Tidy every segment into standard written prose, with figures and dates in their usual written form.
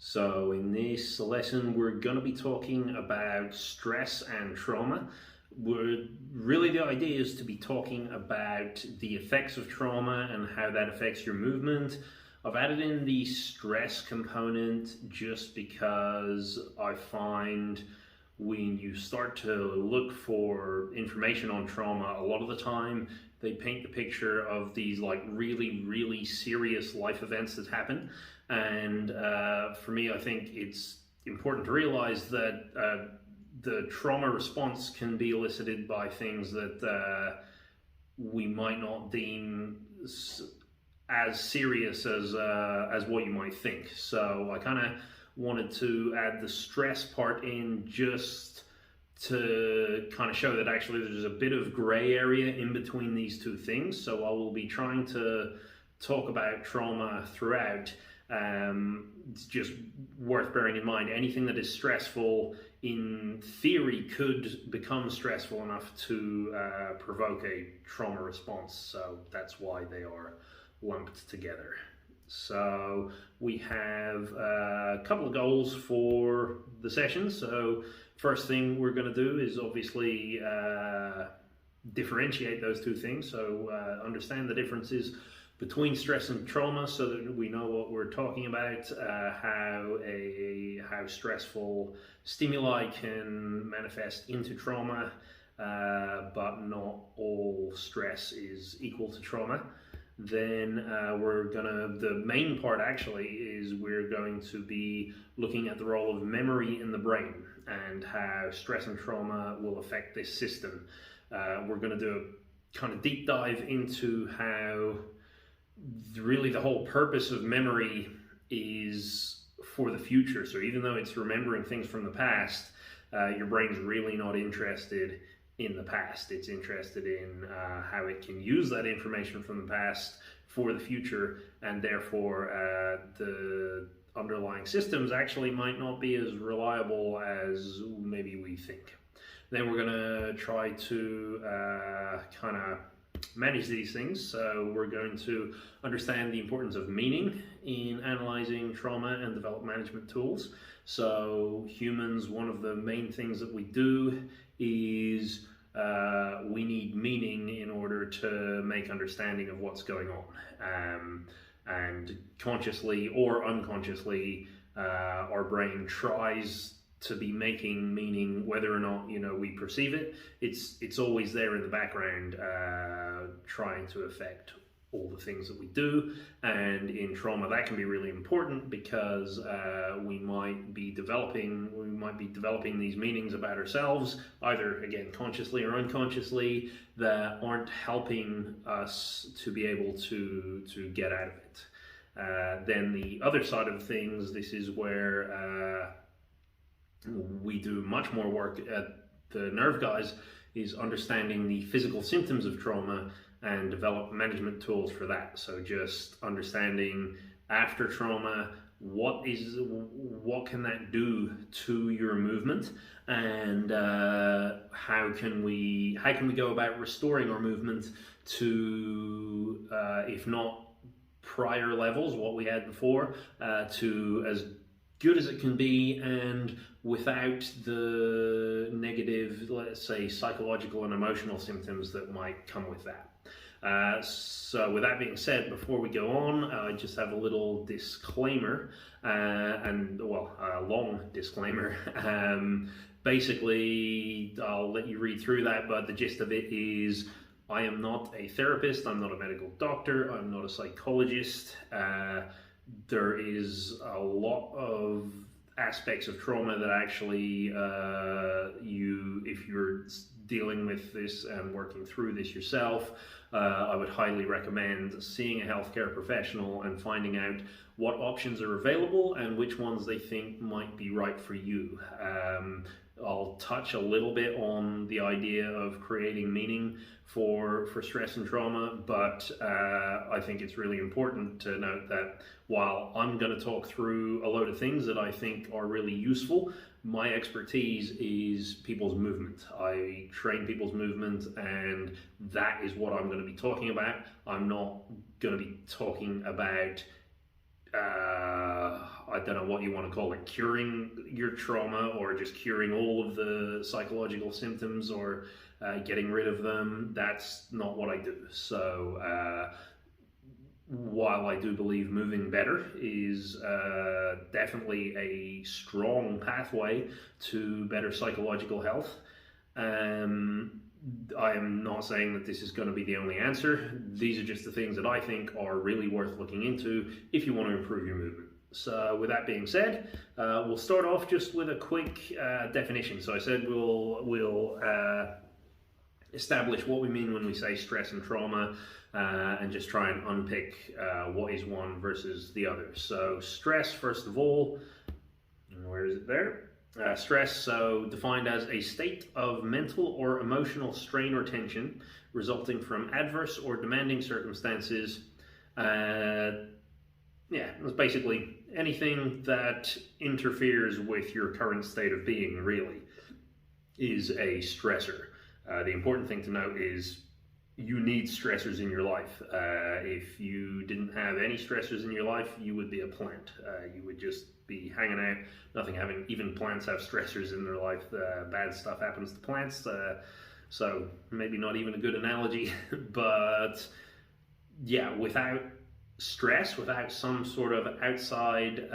So in this lesson, we're going to be talking about stress and trauma. The idea is to be talking about the effects of trauma and how that affects your movement. I've added in the stress component just because I find when you start to look for information on trauma, a lot of the time they paint the picture of these like really serious life events that happen. And for me, I think it's important to realize that the trauma response can be elicited by things that we might not deem as serious as what you might think. So I kind of wanted to add the stress part in just to kind of show that actually there's a bit of gray area in between these two things. So I will be trying to talk about trauma throughout. It's just worth bearing in mind anything that is stressful in theory could become stressful enough to provoke a trauma response. So that's why they are lumped together. So we have a couple of goals for the session. So first thing we're going to do is obviously differentiate those two things. So understand the differences between stress and trauma so that we know what we're talking about, how stressful stimuli can manifest into trauma, but not all stress is equal to trauma. Then the main part actually is we're going to be looking at the role of memory in the brain and how stress and trauma will affect this system. We're going to do a kind of deep dive into how really the whole purpose of memory is for the future. So even though it's remembering things from the past, your brain's really not interested in the past. It's interested in how it can use that information from the past for the future, and therefore the underlying systems actually might not be as reliable as maybe we think. Then we're going to try to kind of manage these things. So we're going to understand the importance of meaning in analyzing trauma and develop management tools. So humans, one of the main things that we do is we need meaning in order to make understanding of what's going on. And consciously or unconsciously, our brain tries to be making meaning, whether or not we perceive it. It's always there in the background, trying to affect all the things that we do. And in trauma, that can be really important because we might be developing these meanings about ourselves, either again consciously or unconsciously, that aren't helping us to be able to get out of it. Then the other side of things, this is where we do much more work at the Nerve Guys, is understanding the physical symptoms of trauma and develop management tools for that. So just understanding after trauma, what can that do to your movement, and how can we go about restoring our movement to, if not prior levels, what we had before, to as good as it can be, and without the negative, let's say, psychological and emotional symptoms that might come with that. So with that being said, before we go on, I just have a little disclaimer, a long disclaimer. Basically, I'll let you read through that, but the gist of it is I am not a therapist, I'm not a medical doctor, I'm not a psychologist. There is a lot of aspects of trauma that actually if you're dealing with this and working through this yourself, I would highly recommend seeing a healthcare professional and finding out what options are available and which ones they think might be right for you. I'll touch a little bit on the idea of creating meaning for stress and trauma, but I think it's really important to note that while I'm going to talk through a load of things that I think are really useful, my expertise is people's movement. I train people's movement, and that is what I'm going to be talking about. I'm not going to be talking about I don't know what you want to call it, curing your trauma or just curing all of the psychological symptoms or getting rid of them. That's not what I do. So while I do believe moving better is definitely a strong pathway to better psychological health, I am not saying that this is going to be the only answer. These are just the things that I think are really worth looking into if you want to improve your movement. So with that being said, we'll start off just with a quick definition. So I said we'll establish what we mean when we say stress and trauma, and just try and unpick what is one versus the other. So stress, first of all, where is it there? Stress, so defined as a state of mental or emotional strain or tension resulting from adverse or demanding circumstances. It's basically anything that interferes with your current state of being, really, is a stressor. The important thing to note is you need stressors in your life. If you didn't have any stressors in your life, you would be a plant. You would just be hanging out, nothing having. Even plants have stressors in their life. Bad stuff happens to plants, so maybe not even a good analogy. But yeah, without stress, without some sort of outside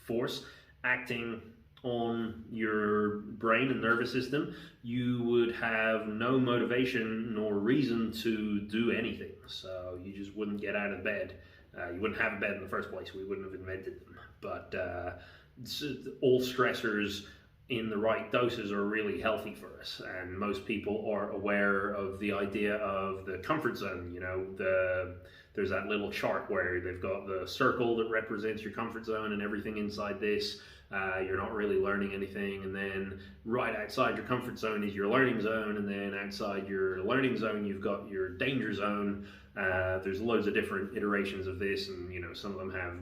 force acting on your brain and nervous system, you would have no motivation nor reason to do anything. So you just wouldn't get out of bed. You wouldn't have a bed in the first place. We wouldn't have invented them. But all stressors in the right doses are really healthy for us. And most people are aware of the idea of the comfort zone. You know, there's that little chart where they've got the circle that represents your comfort zone and everything inside this. You're not really learning anything, and then right outside your comfort zone is your learning zone, and then outside your learning zone you've got your danger zone. There's loads of different iterations of this, and you know, some of them have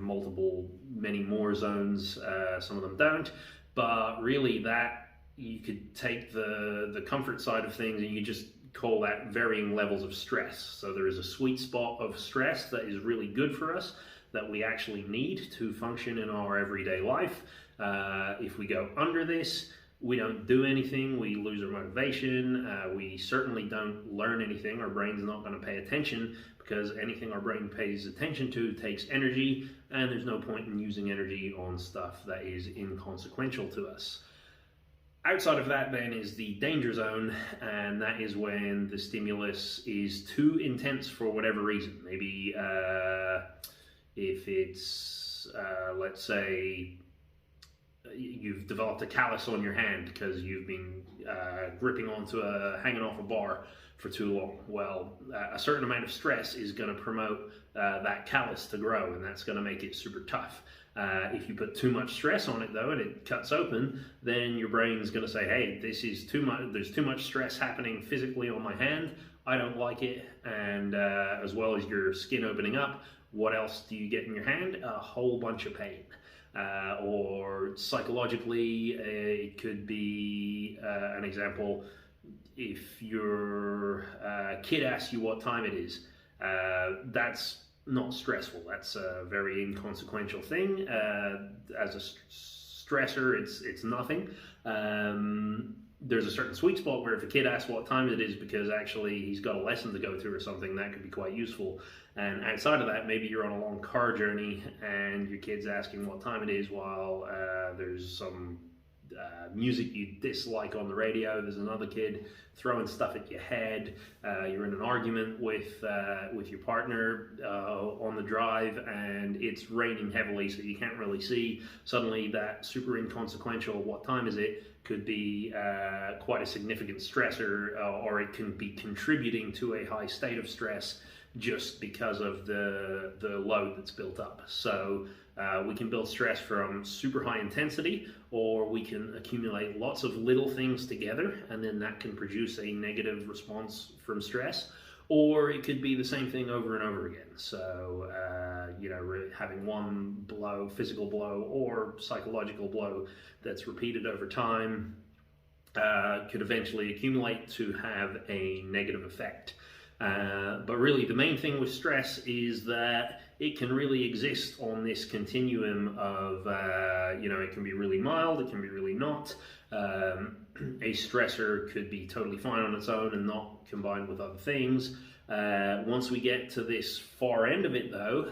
many more zones, some of them don't, but really that you could take the comfort side of things and you just call that varying levels of stress. So there is a sweet spot of stress that is really good for us, that we actually need to function in our everyday life. If we go under this, we don't do anything, we lose our motivation, we certainly don't learn anything, our brain's not going to pay attention, because anything our brain pays attention to takes energy, and there's no point in using energy on stuff that is inconsequential to us. Outside of that then is the danger zone, and that is when the stimulus is too intense for whatever reason. Maybe if it's, let's say, you've developed a callus on your hand because you've been gripping onto hanging off a bar for too long. Well, a certain amount of stress is going to promote that callus to grow, and that's going to make it super tough. If you put too much stress on it though, and it cuts open, then your brain's going to say, hey, this is too much, there's too much stress happening physically on my hand, I don't like it. And as well as your skin opening up, what else do you get in your hand? A whole bunch of pain. Or psychologically, it could be an example. If your kid asks you what time it is, that's not stressful. That's a very inconsequential thing. As a stressor, it's nothing. There's a certain sweet spot where if a kid asks what time it is because actually he's got a lesson to go to or something, that could be quite useful. And outside of that, maybe you're on a long car journey and your kid's asking what time it is while there's some music you dislike on the radio. There's another kid throwing stuff at your head. You're in an argument with your partner on the drive, and it's raining heavily, so you can't really see. Suddenly, that super inconsequential "what time is it" could be quite a significant stressor, or it can be contributing to a high state of stress just because of the load that's built up. So we can build stress from super high intensity, or we can accumulate lots of little things together, and then that can produce a negative response from stress. Or it could be the same thing over and over again. So, having one blow, physical blow or psychological blow that's repeated over time could eventually accumulate to have a negative effect. But really, the main thing with stress is that it can really exist on this continuum of, it can be really mild, it can be really not. A stressor could be totally fine on its own and not combined with other things. Once we get to this far end of it, though,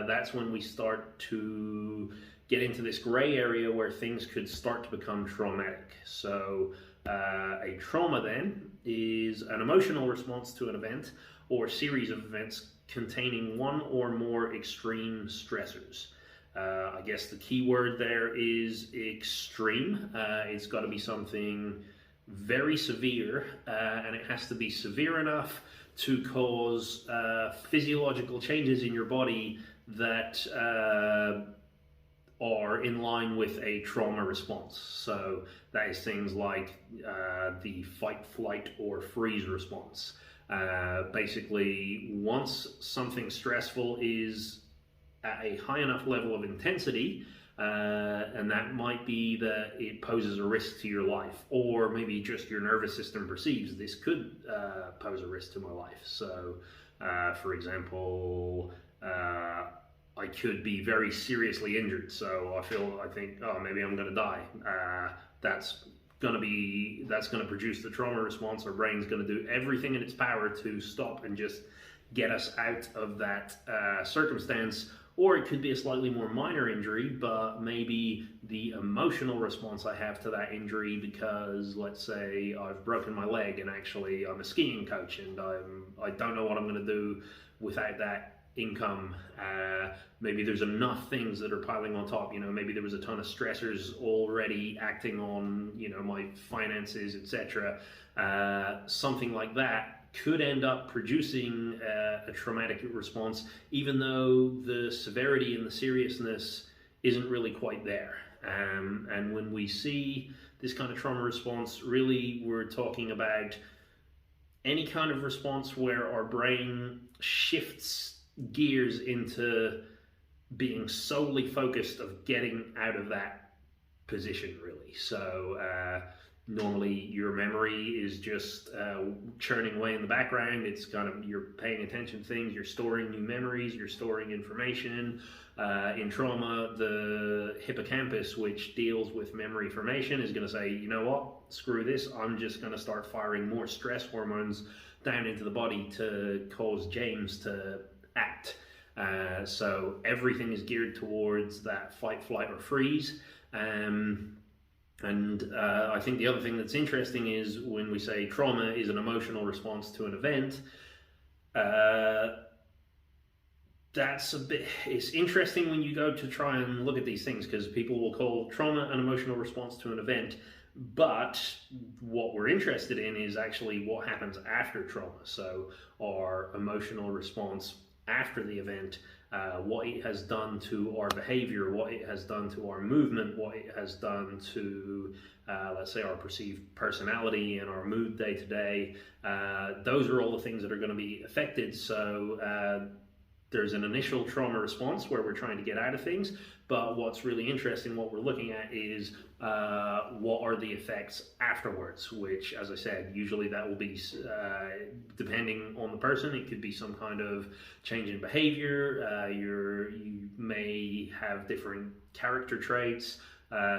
that's when we start to get into this gray area where things could start to become traumatic. So a trauma then is an emotional response to an event or series of events containing one or more extreme stressors. I guess the key word there is extreme. It's got to be something very severe, and it has to be severe enough to cause physiological changes in your body that are in line with a trauma response. So that is things like the fight, flight, or freeze response. Basically, once something stressful is at a high enough level of intensity, and that might be that it poses a risk to your life, or maybe just your nervous system perceives this could pose a risk to my life. So, for example, I could be very seriously injured, so I think, oh, maybe I'm going to die. That's going to produce the trauma response. Our brain's going to do everything in its power to stop and just get us out of that circumstance. Or it could be a slightly more minor injury, but maybe the emotional response I have to that injury, because let's say I've broken my leg and actually I'm a skiing coach and I don't know what I'm going to do without that income. Maybe there's enough things that are piling on top. Maybe there was a ton of stressors already acting on my finances, etc. Something like that could end up producing a traumatic response, even though the severity and the seriousness isn't really quite there. And when we see this kind of trauma response, really we're talking about any kind of response where our brain shifts gears into being solely focused of getting out of that position, really. So normally your memory is just churning away in the background. It's kind of, you're paying attention to things, you're storing new memories, you're storing information. In trauma, the hippocampus, which deals with memory formation, is going to say, you know what, screw this, I'm just going to start firing more stress hormones down into the body to cause James to act. So everything is geared towards that fight, flight, or freeze. And I think the other thing that's interesting is when we say trauma is an emotional response to an event, it's interesting when you go to try and look at these things, because people will call trauma an emotional response to an event, but what we're interested in is actually what happens after trauma. So our emotional response after the event, what it has done to our behavior, what it has done to our movement, what it has done to, let's say, our perceived personality and our mood day to day. Those are all the things that are going to be affected. So there's an initial trauma response where we're trying to get out of things, but what's really interesting, what we're looking at is what are the effects afterwards, which, as I said, usually that will be, depending on the person, it could be some kind of change in behavior. You may have different character traits.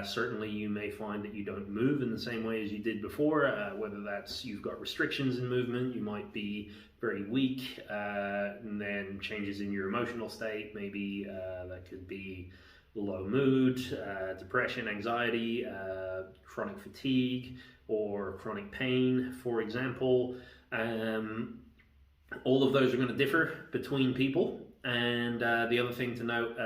Certainly you may find that you don't move in the same way as you did before, whether that's you've got restrictions in movement, you might be very weak, and then changes in your emotional state. Maybe that could be low mood, depression, anxiety, chronic fatigue, or chronic pain, for example. All of those are going to differ between people. And the other thing to note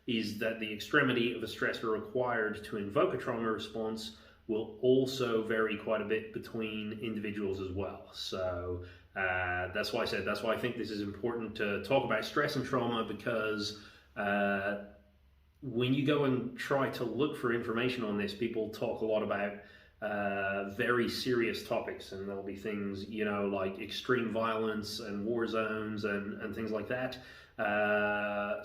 is that the extremity of a stressor required to invoke a trauma response will also vary quite a bit between individuals as well. So that's why I think this is important to talk about stress and trauma, because when you go and try to look for information on this, people talk a lot about very serious topics, and there'll be things, like extreme violence and war zones and things like that.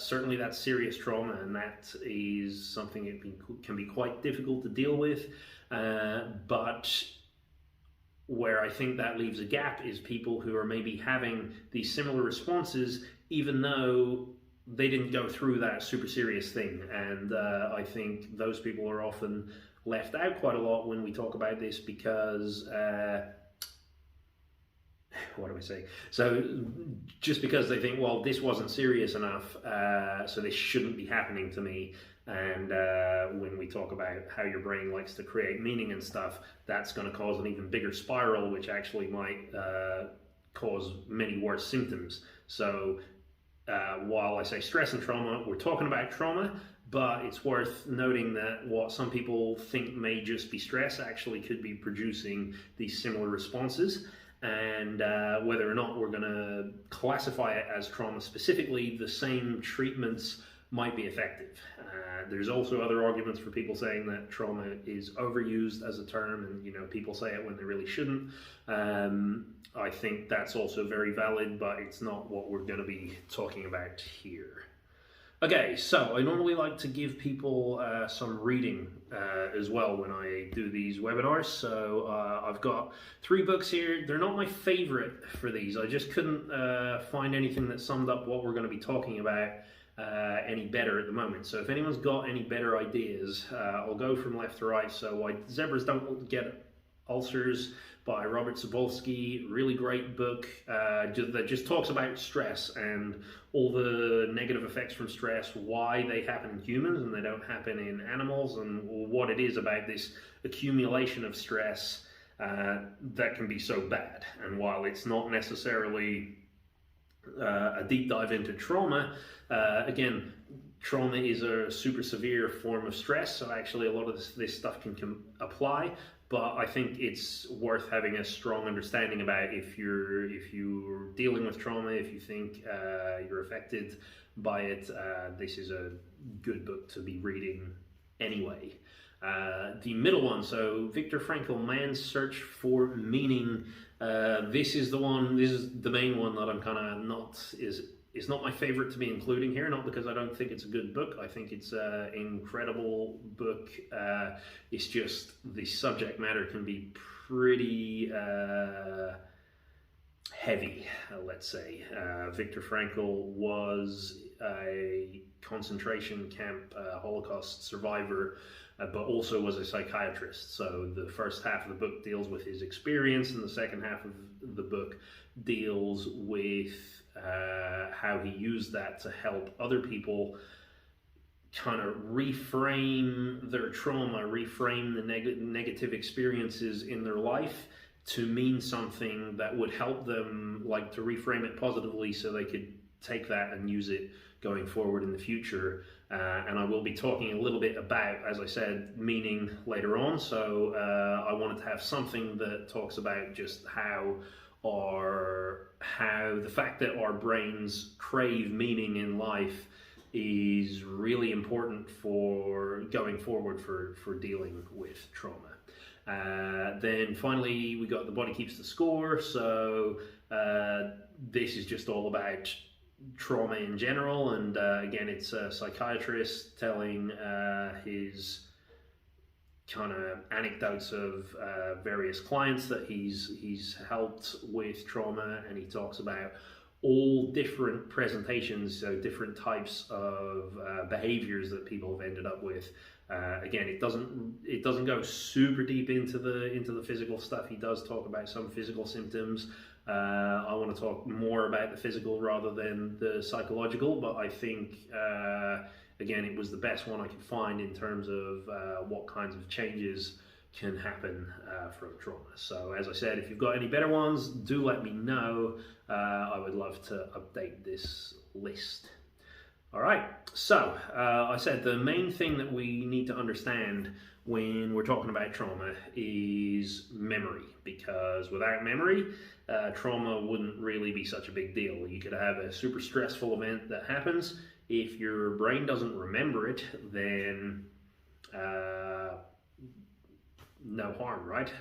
Certainly that's serious trauma, and that is something that can be quite difficult to deal with. But where I think that leaves a gap is people who are maybe having these similar responses, even though they didn't go through that super serious thing, and I think those people are often left out quite a lot when we talk about this because what do I say? So just because they think, well, this wasn't serious enough, so this shouldn't be happening to me. And when we talk about how your brain likes to create meaning and stuff, that's going to cause an even bigger spiral, which actually might cause many worse symptoms. So while I say stress and trauma, we're talking about trauma, but it's worth noting that what some people think may just be stress actually could be producing these similar responses. And whether or not we're going to classify it as trauma specifically, the same treatments might be effective. There's also other arguments for people saying that trauma is overused as a term, and people say it when they really shouldn't. I think that's also very valid, but it's not what we're going to be talking about here. Okay, so I normally like to give people some reading as well when I do these webinars. So I've got 3 books here. They're not my favorite for these. I just couldn't find anything that summed up what we're going to be talking about any better at the moment. So if anyone's got any better ideas, I'll go from left to right. So Why Zebras Don't Get Ulcers by Robert Sapolsky, really great book that just talks about stress and all the negative effects from stress, why they happen in humans and they don't happen in animals, and what it is about this accumulation of stress that can be so bad. And while it's not necessarily a deep dive into trauma, again, trauma is a super severe form of stress, so actually a lot of this stuff can apply. But I think it's worth having a strong understanding about if you're dealing with trauma, if you think you're affected by it. This is a good book to be reading anyway. The middle one, so Viktor Frankl, Man's Search for Meaning. This is the main one that I'm kind of it's not my favorite to be including here, not because I don't think it's a good book. I think it's an incredible book. It's just the subject matter can be pretty heavy, let's say. Viktor Frankl was a concentration camp Holocaust survivor, but also was a psychiatrist. So the first half of the book deals with his experience, and the second half of the book deals with how he used that to help other people kind of reframe their trauma, reframe the negative experiences in their life to mean something that would help them, like to reframe it positively so they could take that and use it going forward in the future. And I will be talking a little bit about, as I said, meaning later on. So I wanted to have something that talks about just how the fact that our brains crave meaning in life is really important for going forward for dealing with trauma. Then finally we got The Body Keeps the Score. So this is just all about trauma in general, and again, it's a psychiatrist telling his kind of anecdotes of various clients that he's helped with trauma, and he talks about all different presentations, so different types of behaviors that people have ended up with. Again, it doesn't go super deep into the physical stuff. He does talk about some physical symptoms. I want to talk more about the physical rather than the psychological, but I think again, it was the best one I could find in terms of what kinds of changes can happen from trauma. So as I said, if you've got any better ones, do let me know. I would love to update this list. All right, so I said the main thing that we need to understand when we're talking about trauma is memory, because without memory, trauma wouldn't really be such a big deal. You could have a super stressful event that happens. If your brain doesn't remember it, then no harm, right?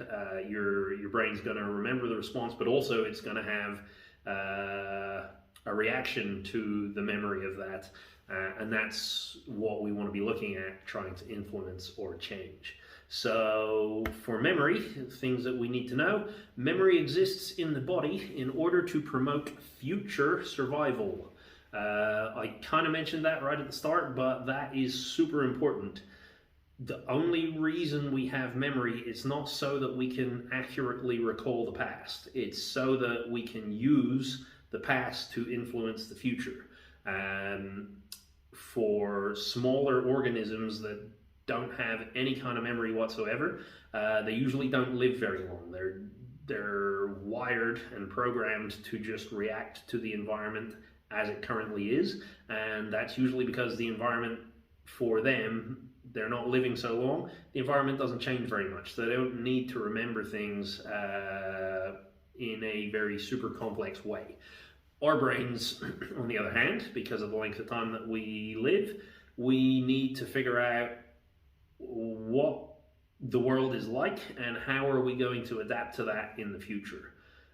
Your brain's going to remember the response, but also it's going to have a reaction to the memory of that, and that's what we want to be looking at, trying to influence or change. So for memory, things that we need to know: memory exists in the body in order to promote future survival. I kind of mentioned that right at the start, but that is super important. The only reason we have memory is not so that we can accurately recall the past. It's so that we can use the past to influence the future. For smaller organisms that don't have any kind of memory whatsoever, they usually don't live very long. They're wired and programmed to just react to the environment as it currently is, and that's usually because the environment for them, they're not living so long, the environment doesn't change very much, so they don't need to remember things in a very super complex way. Our brains, on the other hand, because of the length of time that we live, we need to figure out what the world is like and how are we going to adapt to that in the future.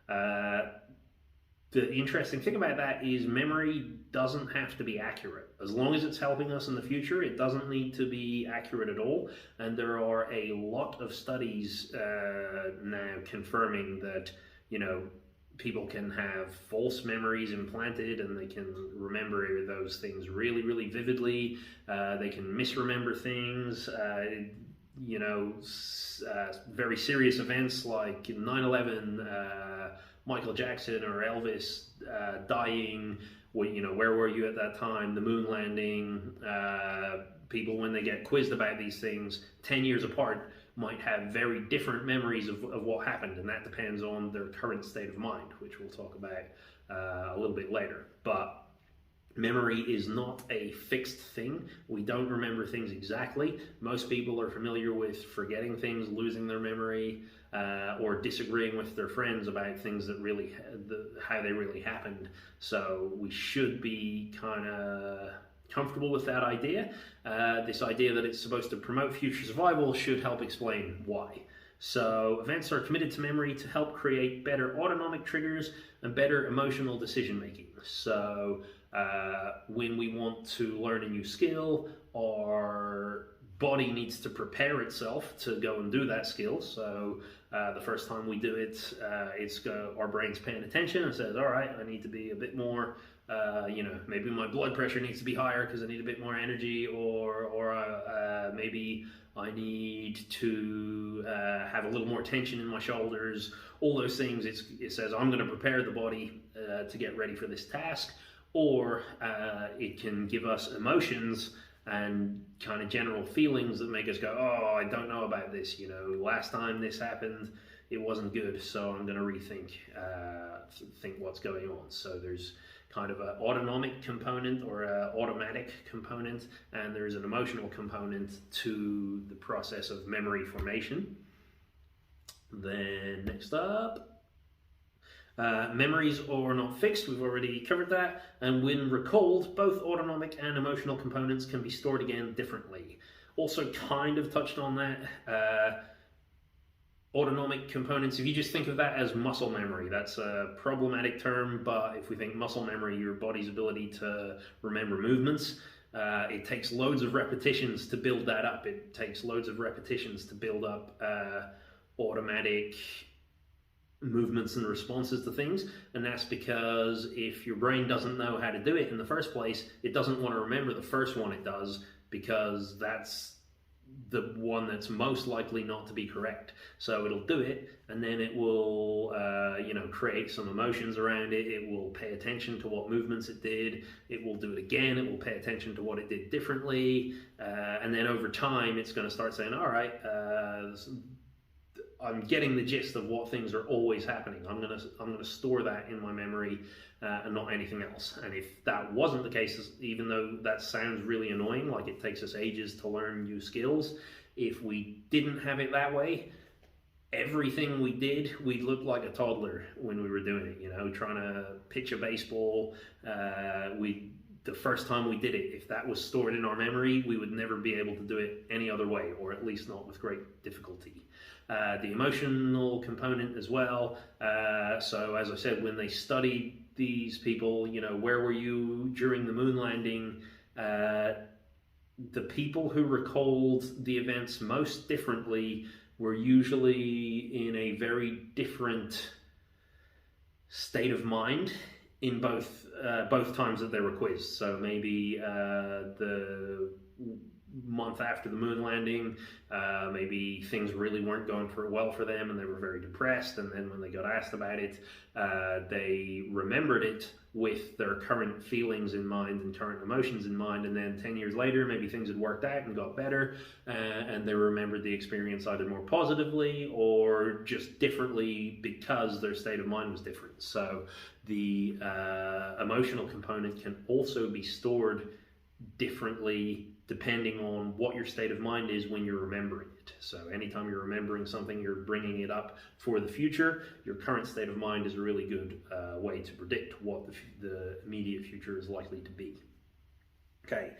The interesting thing about that is memory doesn't have to be accurate. As long as it's helping us in the future, it doesn't need to be accurate at all. And there are a lot of studies now confirming that, people can have false memories implanted and they can remember those things really, really vividly. They can misremember things. Very serious events like 9/11, Michael Jackson or Elvis dying. Where were you at that time? The moon landing. People, when they get quizzed about these things 10 years apart, might have very different memories of what happened, and that depends on their current state of mind, which we'll talk about a little bit later. But memory is not a fixed thing. We don't remember things exactly. Most people are familiar with forgetting things, losing their memory, or disagreeing with their friends about things that how they really happened. So we should be kind of comfortable with that idea. This idea that it's supposed to promote future survival should help explain why. So events are committed to memory to help create better autonomic triggers and better emotional decision making. So when we want to learn a new skill, our body needs to prepare itself to go and do that skill. So the first time we do it, our brain's paying attention and says, all right, I need to be a bit more, maybe my blood pressure needs to be higher because I need a bit more energy, or maybe I need to have a little more tension in my shoulders. All those things, it says I'm going to prepare the body to get ready for this task. Or it can give us emotions and kind of general feelings that make us go, oh, I don't know about this. Last time this happened, it wasn't good, so I'm going to rethink think what's going on. So there's kind of an autonomic component or an automatic component, and there's an emotional component to the process of memory formation. Then next up, memories are not fixed. We've already covered that. And when recalled, both autonomic and emotional components can be stored again differently. Also kind of touched on that. Autonomic components, if you just think of that as muscle memory, that's a problematic term, but if we think muscle memory, your body's ability to remember movements, it takes loads of repetitions to build that up. It takes loads of repetitions to build up automatic movements and responses to things, and that's because if your brain doesn't know how to do it in the first place, it doesn't want to remember the first one it does, because that's the one that's most likely not to be correct. So it'll do it, and then it will create some emotions around it. It will pay attention to what movements it did. It will do it again. It will pay attention to what it did differently, and then over time it's going to start saying, all right, I'm getting the gist of what things are always happening. I'm gonna store that in my memory and not anything else. And if that wasn't the case, even though that sounds really annoying, like it takes us ages to learn new skills, if we didn't have it that way, everything we did, we'd look like a toddler when we were doing it. Trying to pitch a baseball. The first time we did it, if that was stored in our memory, we would never be able to do it any other way, or at least not with great difficulty. The emotional component as well. So as I said, when they studied these people, where were you during the moon landing? The people who recalled the events most differently were usually in a very different state of mind in both both times that they were quizzed. So maybe the month after the moon landing, maybe things really weren't going well for them and they were very depressed, and then when they got asked about it, they remembered it with their current feelings in mind and current emotions in mind, and then 10 years later maybe things had worked out and got better, and they remembered the experience either more positively or just differently because their state of mind was different. So the emotional component can also be stored differently depending on what your state of mind is when you're remembering it. So anytime you're remembering something, you're bringing it up for the future. Your current state of mind is a really good way to predict what the immediate future is likely to be. Okay,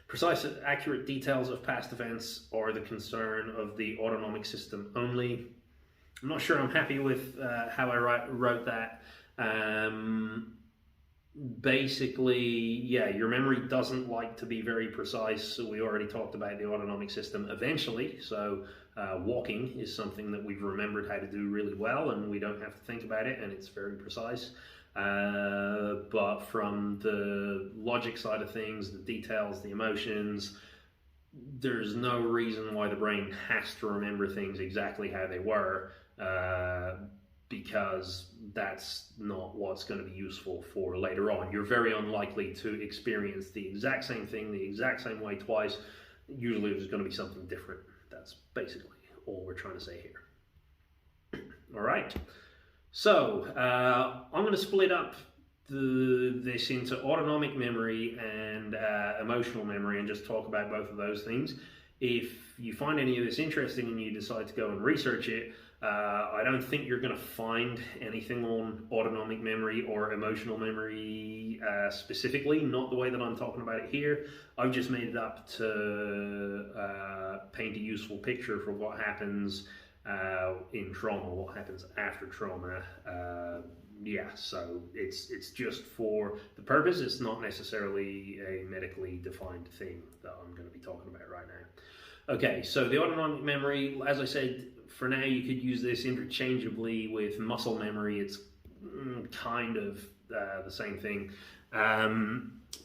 precise and accurate details of past events are the concern of the autonomic system only. I'm not sure I'm happy with how I wrote that. Basically, yeah, your memory doesn't like to be very precise. So we already talked about the autonomic system eventually. So walking is something that we've remembered how to do really well, and we don't have to think about it, and it's very precise. But from the logic side of things, the details, the emotions, there's no reason why the brain has to remember things exactly how they were, because that's not what's going to be useful for later on. You're very unlikely to experience the exact same thing the exact same way twice. Usually there's going to be something different. That's basically all we're trying to say here. All right. So I'm going to split up this into autonomic memory and emotional memory and just talk about both of those things. If you find any of this interesting and you decide to go and research it, I don't think you're going to find anything on autonomic memory or emotional memory specifically, not the way that I'm talking about it here. I've just made it up to paint a useful picture for what happens in trauma, what happens after trauma. Yeah, so it's just for the purpose. It's not necessarily a medically defined thing that I'm going to be talking about right now. Okay, so the autonomic memory, as I said, for now you could use this interchangeably with muscle memory. It's kind of the same thing.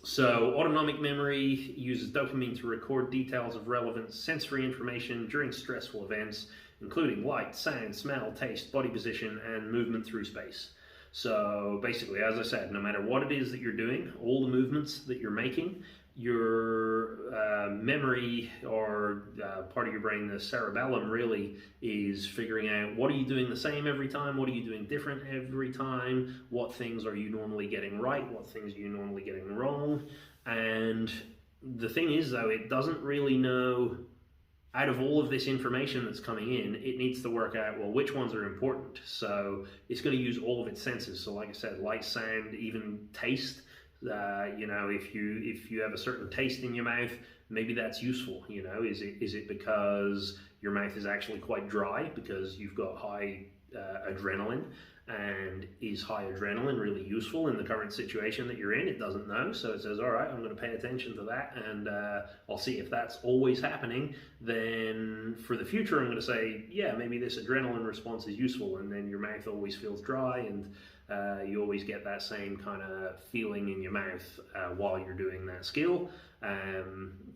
So autonomic memory uses dopamine to record details of relevant sensory information during stressful events, including light, sound, smell, taste, body position, and movement through space. So basically, as I said, no matter what it is that you're doing, all the movements that you're making, your memory or part of your brain, the cerebellum, really is figuring out what are you doing the same every time, what are you doing different every time, what things are you normally getting right, what things are you normally getting wrong. And the thing is, though, it doesn't really know, out of all of this information that's coming in, it needs to work out, well, which ones are important. So it's going to use all of its senses. So like I said, light, sound, even taste. You know, if you have a certain taste in your mouth, maybe that's useful. You know, is it because your mouth is actually quite dry because you've got high adrenaline? And is high adrenaline really useful in the current situation that you're in? It doesn't know, so it says, all right, I'm going to pay attention to that, and I'll see if that's always happening. Then for the future, I'm going to say, yeah, maybe this adrenaline response is useful, and then your mouth always feels dry, and you always get that same kind of feeling in your mouth while you're doing that skill.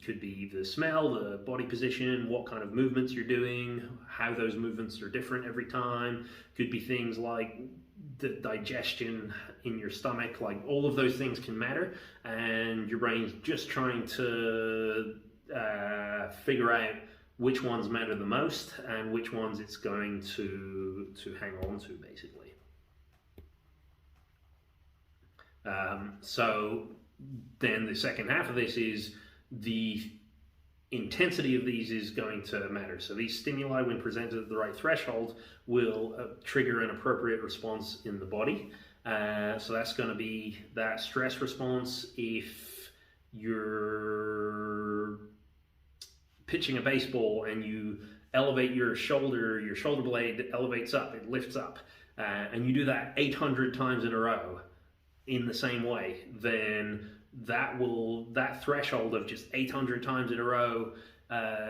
Could be the smell, the body position, what kind of movements you're doing, how those movements are different every time. Could be things like the digestion in your stomach, like all of those things can matter, and your brain's just trying to figure out which ones matter the most and which ones it's going to hang on to, basically. So then the second half of this is the intensity of these is going to matter. So these stimuli, when presented at the right threshold, will trigger an appropriate response in the body. So that's going to be that stress response. If you're pitching a baseball and you elevate your shoulder blade elevates up, it lifts up, and you do that 800 times in a row in the same way, then that threshold of just 800 times in a row,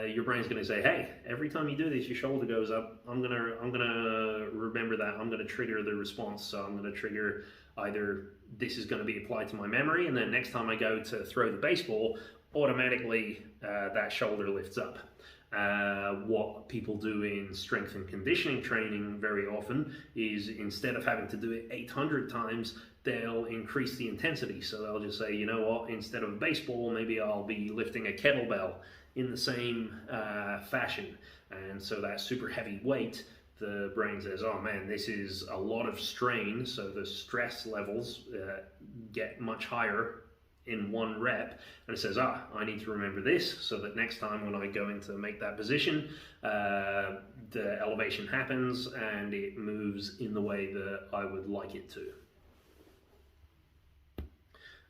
your brain's going to say, hey, every time you do this, your shoulder goes up. I'm gonna remember that. I'm gonna trigger the response. So I'm gonna trigger either this is going to be applied to my memory, and then next time I go to throw the baseball, automatically that shoulder lifts up. What people do in strength and conditioning training very often is, instead of having to do it 800 times, they'll increase the intensity. So they'll just say, you know what, instead of a baseball, maybe I'll be lifting a kettlebell in the same fashion. And so that super heavy weight, the brain says, oh man, this is a lot of strain, so the stress levels get much higher in one rep, and it says, I need to remember this, so that next time when I go in to make that position, the elevation happens and it moves in the way that I would like it to.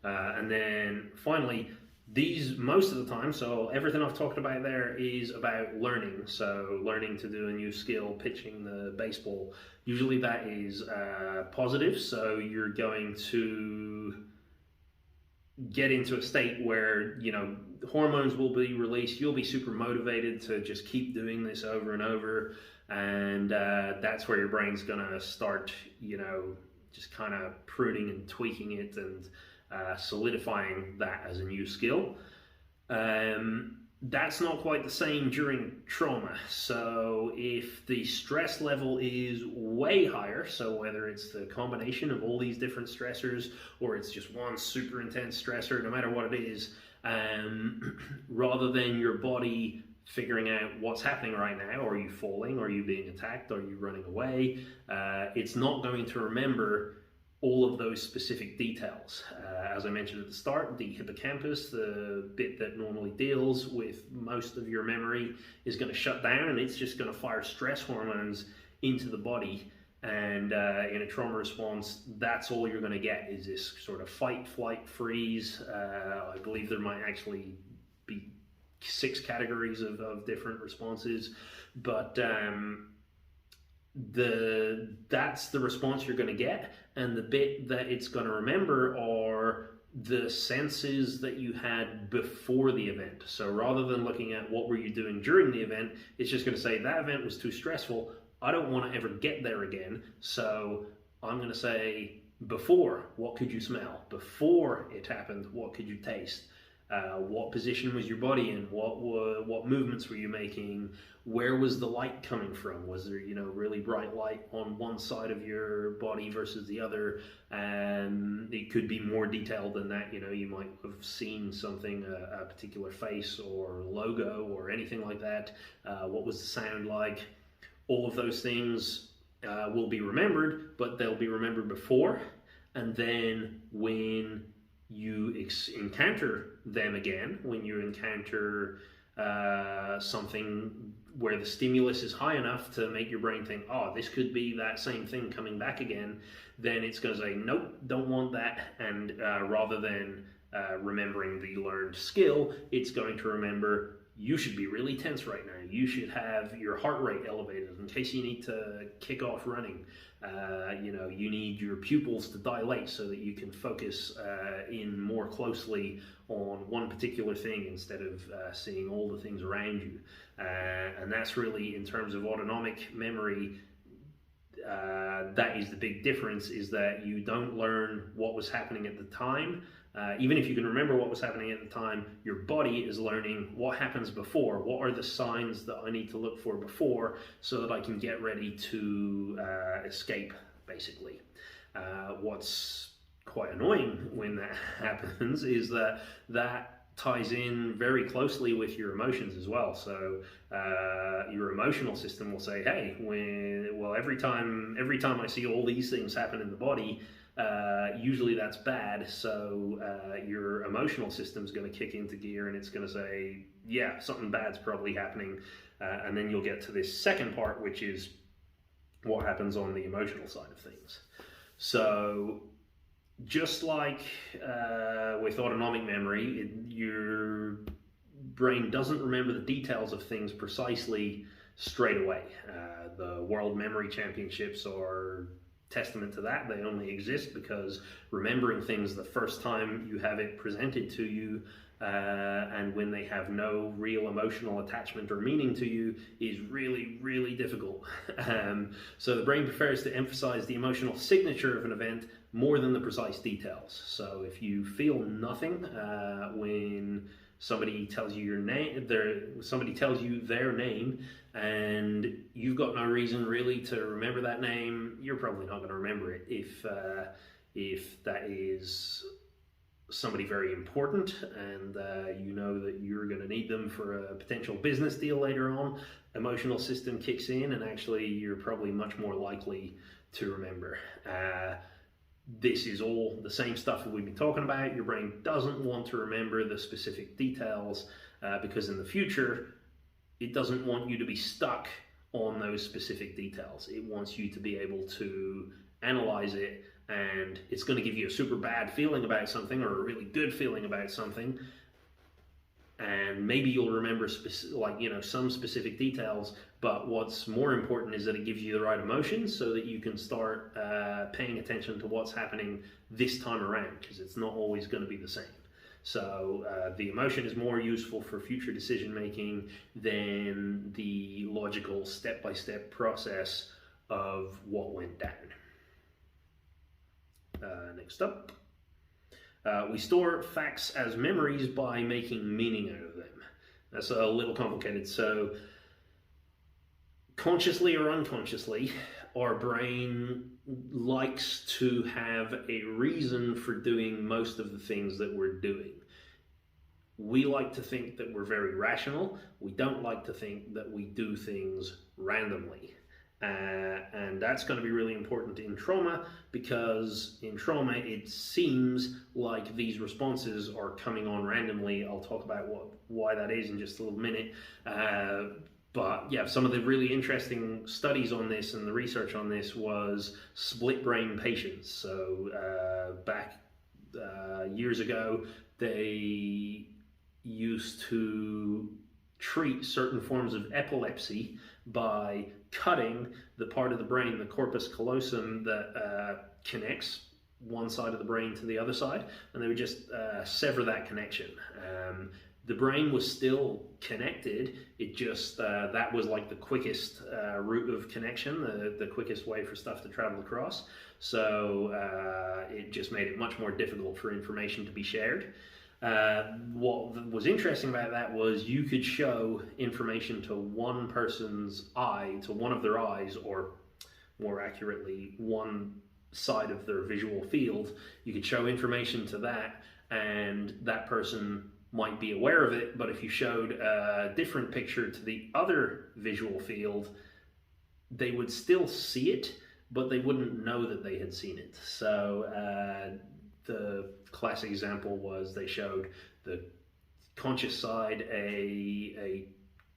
And then finally, these, most of the time, so everything I've talked about there is about learning. So learning to do a new skill, pitching the baseball. Usually that is positive, so you're going to get into a state where, you know, hormones will be released, you'll be super motivated to just keep doing this over and over, and that's where your brain's gonna start, you know, just kind of pruning and tweaking it and solidifying that as a new skill. That's not quite the same during trauma. So if the stress level is way higher, so whether it's the combination of all these different stressors or it's just one super intense stressor, no matter what it is, rather than your body figuring out what's happening right now, are you falling, are you being attacked, are you running away, it's not going to remember all of those specific details. As I mentioned at the start, the hippocampus, the bit that normally deals with most of your memory, is going to shut down, and it's just going to fire stress hormones into the body. And in a trauma response, that's all you're going to get, is this sort of fight, flight, freeze. I believe there might actually be 6 categories of different responses, but that's the response you're going to get, and the bit that it's going to remember are the senses that you had before the event. So rather than looking at what were you doing during the event, it's just going to say that event was too stressful, I don't want to ever get there again, so I'm going to say, before, what could you smell? Before it happened, what could you taste? What position was your body in? What movements were you making? Where was the light coming from? Was there, you know, really bright light on one side of your body versus the other? It could be more detailed than that. You know, you might have seen something, a particular face or logo or anything like that. What was the sound like? All of those things will be remembered, but they'll be remembered before, and then when you encounter them again, when you encounter something where the stimulus is high enough to make your brain think, oh, this could be that same thing coming back again, then it's going to say, nope, don't want that. And rather than remembering the learned skill, it's going to remember, you should be really tense right now. You should have your heart rate elevated in case you need to kick off running. You know, you need your pupils to dilate so that you can focus in more closely on one particular thing instead of seeing all the things around you. And that's really, in terms of autonomic memory, that is the big difference, is that you don't learn what was happening at the time. Even if you can remember what was happening at the time, your body is learning what happens before. What are the signs that I need to look for before so that I can get ready to escape, basically. What's quite annoying when that happens is that ties in very closely with your emotions as well. So your emotional system will say, hey, every time I see all these things happen in the body, usually that's bad, so your emotional system's going to kick into gear and it's going to say, yeah, something bad's probably happening, and then you'll get to this second part, which is what happens on the emotional side of things. So just like with autonomic memory, your brain doesn't remember the details of things precisely straight away. The World Memory Championships are testament to that. They only exist because remembering things the first time you have it presented to you and when they have no real emotional attachment or meaning to you is really, really difficult. So the brain prefers to emphasize the emotional signature of an event more than the precise details. So if you feel nothing when somebody tells you your name, somebody tells you their name, and you've got no reason really to remember that name, you're probably not going to remember it. If that is somebody very important and you know that you're going to need them for a potential business deal later on, emotional system kicks in, and actually you're probably much more likely to remember. This is all the same stuff that we've been talking about. Your brain doesn't want to remember the specific details because in the future, it doesn't want you to be stuck on those specific details. It wants you to be able to analyze it, and it's going to give you a super bad feeling about something or a really good feeling about something. And maybe you'll remember some specific details, but what's more important is that it gives you the right emotions so that you can start paying attention to what's happening this time around, because it's not always going to be the same. So the emotion is more useful for future decision making than the logical step-by-step process of what went down. Next up. We store facts as memories by making meaning out of them. That's a little complicated. So, consciously or unconsciously, our brain likes to have a reason for doing most of the things that we're doing. We like to think that we're very rational. We don't like to think that we do things randomly. And that's going to be really important in trauma, because in trauma it seems like these responses are coming on randomly. I'll talk about why that is in just a little minute. But yeah, some of the really interesting studies on this and the research on this was split brain patients. So back years ago, they used to treat certain forms of epilepsy by cutting the part of the brain, the corpus callosum, that connects one side of the brain to the other side, and they would just sever that connection. The brain was still connected, it just, that was like the quickest route of connection, the quickest way for stuff to travel across. So it just made it much more difficult for information to be shared. What was interesting about that was you could show information to one person's eye, to one of their eyes, or more accurately, one side of their visual field. You could show information to that, and that person might be aware of it, but if you showed a different picture to the other visual field, they would still see it, but they wouldn't know that they had seen it. So the classic example was they showed the conscious side a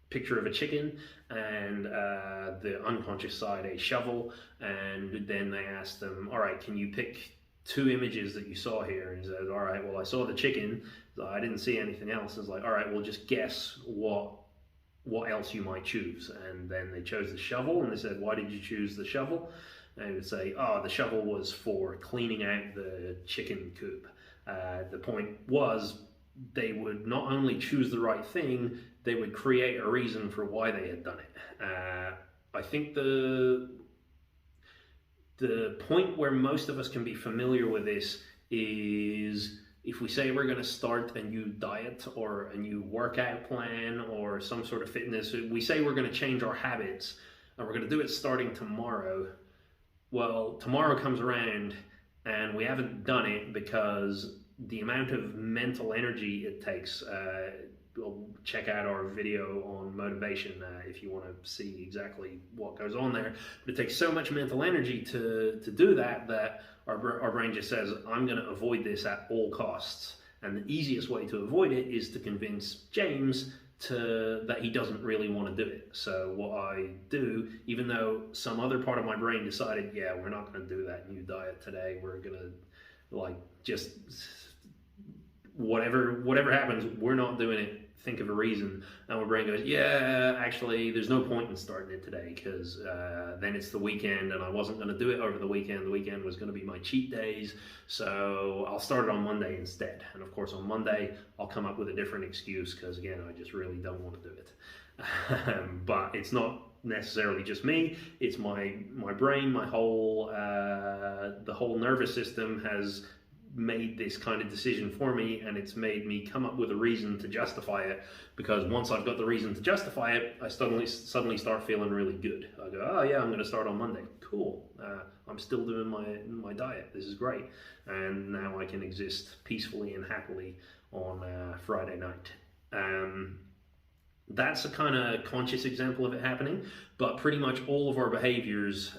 picture of a chicken, and the unconscious side a shovel, and then they asked them, all right, can you pick two images that you saw here? And he said, all right, well, I saw the chicken, so I didn't see anything else. It's like, all right, well, just guess what else you might choose. And then they chose the shovel, and they said, why did you choose the shovel? And they would say, oh, the shovel was for cleaning out the chicken coop. The point was, they would not only choose the right thing, they would create a reason for why they had done it. I think the point where most of us can be familiar with this is if we say we're going to start a new diet or a new workout plan or some sort of fitness. We say we're going to change our habits and we're going to do it starting tomorrow. Well, tomorrow comes around and we haven't done it because the amount of mental energy it takes, check out our video on motivation if you want to see exactly what goes on there. But it takes so much mental energy to do that our brain just says, I'm going to avoid this at all costs. And the easiest way to avoid it is to convince James that he doesn't really want to do it. So what I do, even though some other part of my brain decided, yeah, we're not going to do that new diet today, we're going to just whatever happens, we're not doing it think of a reason, and my brain goes, yeah, actually, there's no point in starting it today because then it's the weekend, and I wasn't going to do it over the weekend. The weekend was going to be my cheat days, so I'll start it on Monday instead. And of course, on Monday, I'll come up with a different excuse because, again, I just really don't want to do it. But it's not necessarily just me, it's my brain, my whole the whole nervous system has made this kind of decision for me, and it's made me come up with a reason to justify it, because once I've got the reason to justify it, I suddenly start feeling really good. I go, oh yeah, I'm going to start on Monday. Cool. I'm still doing my diet. This is great. And now I can exist peacefully and happily on Friday night. That's a kind of conscious example of it happening, but pretty much all of our behaviors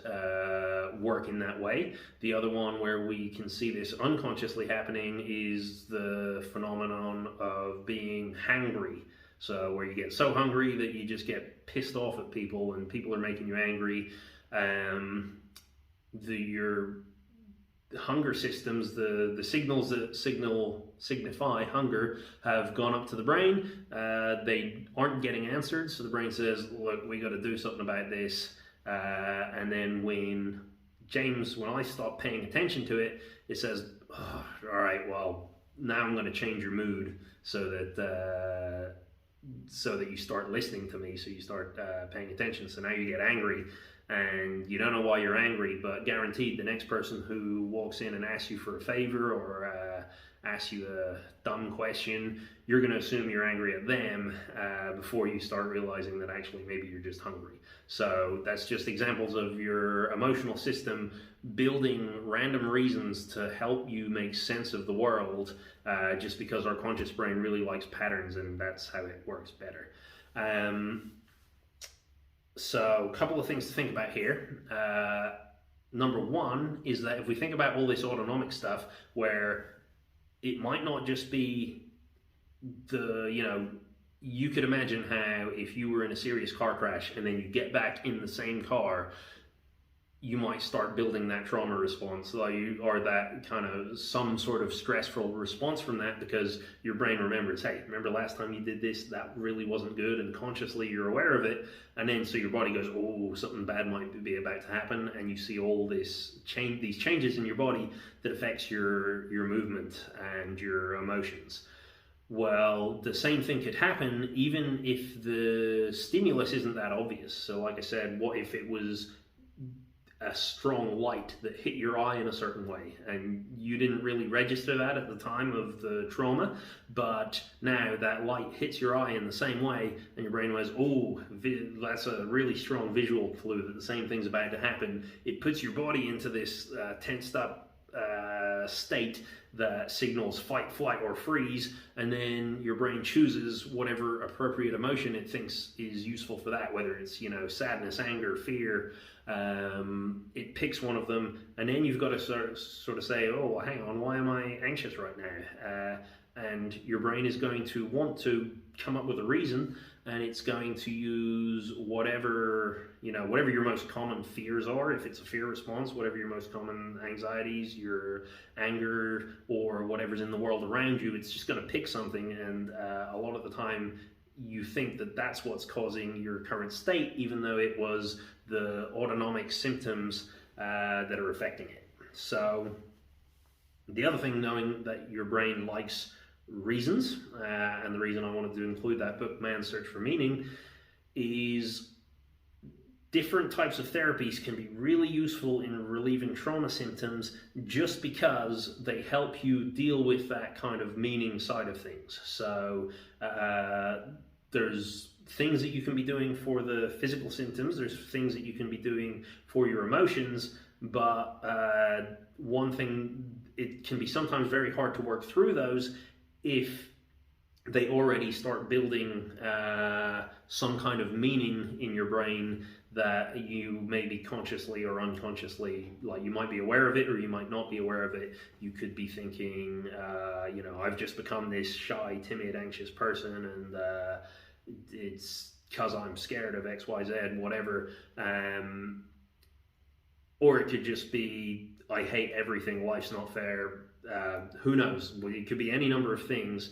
work in that way. The other one where we can see this unconsciously happening is the phenomenon of being hangry. So where you get so hungry that you just get pissed off at people and people are making you angry. Your hunger systems, the signals that signify hunger have gone up to the brain. They aren't getting answered, so the brain says, look, we got to do something about this. And then when I stop paying attention to it, it says, oh, all right, well, now I'm going to change your mood so that you start listening to me, so you start paying attention. So now you get angry, and you don't know why you're angry, but guaranteed the next person who walks in and asks you for a favor or asks you a dumb question, you're going to assume you're angry at them before you start realizing that actually maybe you're just hungry. So that's just examples of your emotional system building random reasons to help you make sense of the world, just because our conscious brain really likes patterns, and that's how it works better. So a couple of things to think about here. Number one is that if we think about all this autonomic stuff, where it might not just be you could imagine how if you were in a serious car crash and then you get back in the same car, you might start building that trauma response, or that kind of some sort of stressful response from that, because your brain remembers, hey, remember last time you did this, that really wasn't good, and consciously you're aware of it, and then so your body goes, oh, something bad might be about to happen, and you see all these changes in your body that affects your movement and your emotions. Well, the same thing could happen even if the stimulus isn't that obvious. So like I said, what if it was a strong light that hit your eye in a certain way and you didn't really register that at the time of the trauma, but now that light hits your eye in the same way and your brain goes, oh, that's a really strong visual clue that the same thing's about to happen. It puts your body into this tensed up state that signals fight, flight, or freeze, and then your brain chooses whatever appropriate emotion it thinks is useful for that, whether it's sadness, anger, fear. It picks one of them, and then you've got to sort of say, oh, well, hang on, why am I anxious right now? And your brain is going to want to come up with a reason, and it's going to use whatever your most common fears are. If it's a fear response, whatever your most common anxieties, your anger, or whatever's in the world around you, it's just going to pick something, and a lot of the time you think that that's what's causing your current state, even though it was the autonomic symptoms that are affecting it. So the other thing, knowing that your brain likes reasons, and the reason I wanted to include that book, Man's Search for Meaning, is different types of therapies can be really useful in relieving trauma symptoms just because they help you deal with that kind of meaning side of things. So there's things that you can be doing for the physical symptoms, there's things that you can be doing for your emotions, but one thing, it can be sometimes very hard to work through those if they already start building some kind of meaning in your brain that you maybe consciously or unconsciously, like you might be aware of it or you might not be aware of it. You could be thinking, I've just become this shy, timid, anxious person, and it's because I'm scared of X, Y, Z, whatever. Or it could just be, I hate everything, life's not fair. Who knows? Well, it could be any number of things.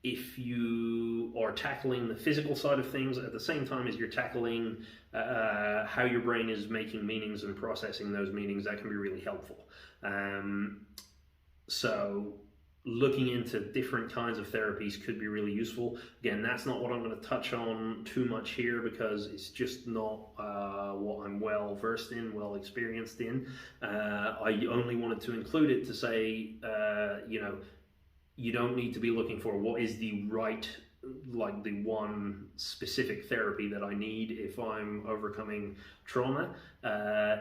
if you are tackling the physical side of things at the same time as you're tackling how your brain is making meanings and processing those meanings, that can be really helpful. So looking into different kinds of therapies could be really useful. Again, that's not what I'm going to touch on too much here because it's just not what I'm well versed in, well experienced in. I only wanted to include it to say, you don't need to be looking for what is the right, like the one specific therapy that I need if I'm overcoming trauma.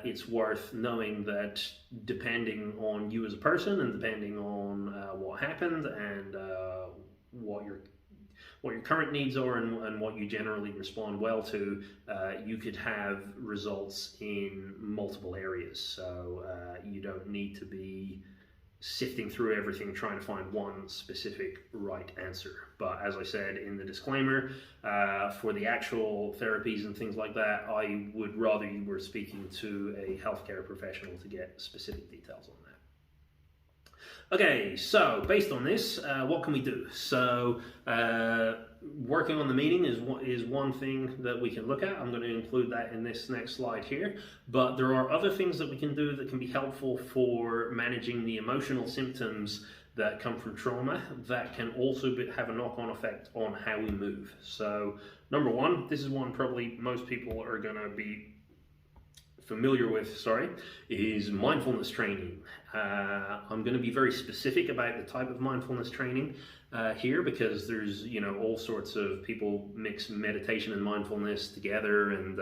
It's worth knowing that depending on you as a person and depending on what happened and what your current needs are and what you generally respond well to, you could have results in multiple areas. So you don't need to be sifting through everything trying to find one specific right answer. But as I said in the disclaimer, for the actual therapies and things like that, I would rather you were speaking to a healthcare professional to get specific details on that. Okay, so based on this, what can we do? So working on the meaning is one thing that we can look at. I'm going to include that in this next slide here. But there are other things that we can do that can be helpful for managing the emotional symptoms that come from trauma that can also have a knock-on effect on how we move. So number one, this is one probably most people are going to be familiar with, is mindfulness training. I'm going to be very specific about the type of mindfulness training here because there's all sorts of people mix meditation and mindfulness together and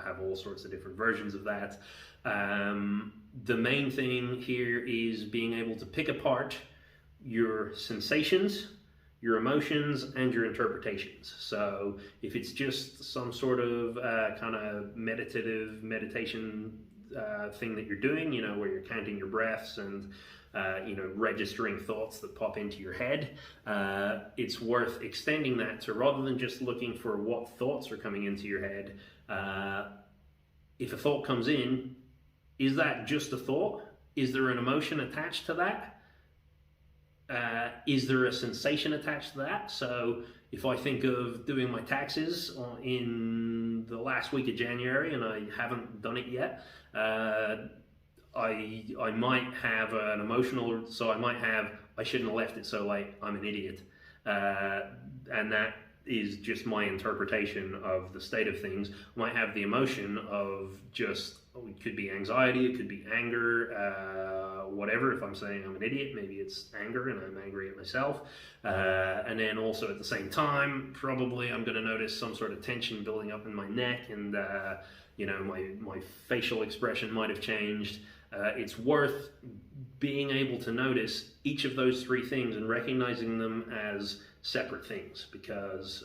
have all sorts of different versions of that. The main thing here is being able to pick apart your sensations, your emotions, and your interpretations. So if it's just some sort of kind of meditation thing that you're doing, where you're counting your breaths and registering thoughts that pop into your head, it's worth extending that to, rather than just looking for what thoughts are coming into your head, if a thought comes in, is that just a thought? Is there an emotion attached to that? Is there a sensation attached to that? So if I think of doing my taxes in the last week of January and I haven't done it yet, I might have an emotional, so I might have, I shouldn't have left it so late, I'm an idiot. And that is just my interpretation of the state of things. I might have the emotion of just, it could be anxiety, it could be anger, whatever. If I'm saying I'm an idiot, maybe it's anger and I'm angry at myself. And then also at the same time, probably I'm going to notice some sort of tension building up in my neck and, my facial expression might have changed. It's worth being able to notice each of those three things and recognizing them as separate things, because